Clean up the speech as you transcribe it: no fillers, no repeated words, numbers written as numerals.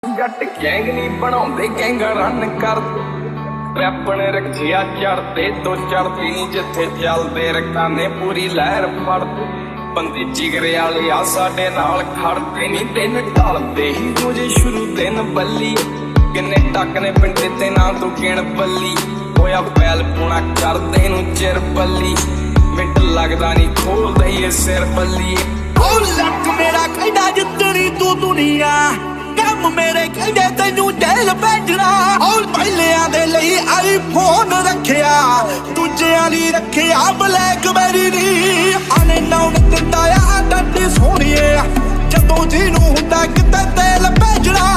ਜੱਟ ਗੈਂਗ ਨਹੀਂ ਬਣਾਉਂਦੇ ਗੈਂਗ ਰਨ ਕਰ ਰੈਪ ਨੇ ਰੱਖਿਆ ਚੜਦੇ ਤੋਂ ਚੜਦੀ ਨਹੀਂ ਜਿੱਥੇ ਚੱਲਦੇ ਰਕਾਨੇ ਪੂਰੀ ਲਹਿਰ ਫੜਦੇ ਬੰਦੇ ਜਿਗਰੇ ਵਾਲੇ ਆ ਸਾਡੇ ਨਾਲ ਖੜਦੇ ਨਹੀਂ ਦਿਨ ਢਲਦੇ ਹੀ ਰੋਜੇ ਸ਼ੁਰੂ ਦਿਨ ਬੱਲੀ ਕਿੰਨੇ ਟੱਕ ਨੇ ਪਿੰਡ ਤੇ ਨਾ ਤੂੰ ਗਿਣ ਬੱਲੀ ਹੋਇਆ ਪੈਲ ਪੂਣਾ ਕਰਦੇ ਨੂੰ ਚਿਰ ਬੱਲੀ ਮਿੰਟ ਲੱਗਦਾ ਨਹੀਂ ਖੋਲਦੇ ਇਹ ਸਿਰ ਬੱਲੀ ਉਹ ਲੱਕ ਮੇਰਾ ਕਹਿੰਦਾ ਜਿੱਤਣੀ ਤੂੰ ਦੁਨੀਆ ਕੰਮ ਮੇਰੇ ਕਹਿੰਦੇ ਤੈਨੂੰ ਜੇਲ ਭੇਜਣਾ ਔਰ ਪਹਿਲਿਆਂ ਦੇ ਲਈ ਆਈਫੋਨ ਰੱਖਿਆ ਦੂਜਿਆਂ ਲਈ ਰੱਖਿਆ ਬਲੈਕਬੈਰੀ ਨੀ ਆਨੇ ਨਾਉ ਦਿੰਦਾ ਆ ਡੱਡੀ ਸੋਹਣੀਏ ਜਦੋਂ ਜੀ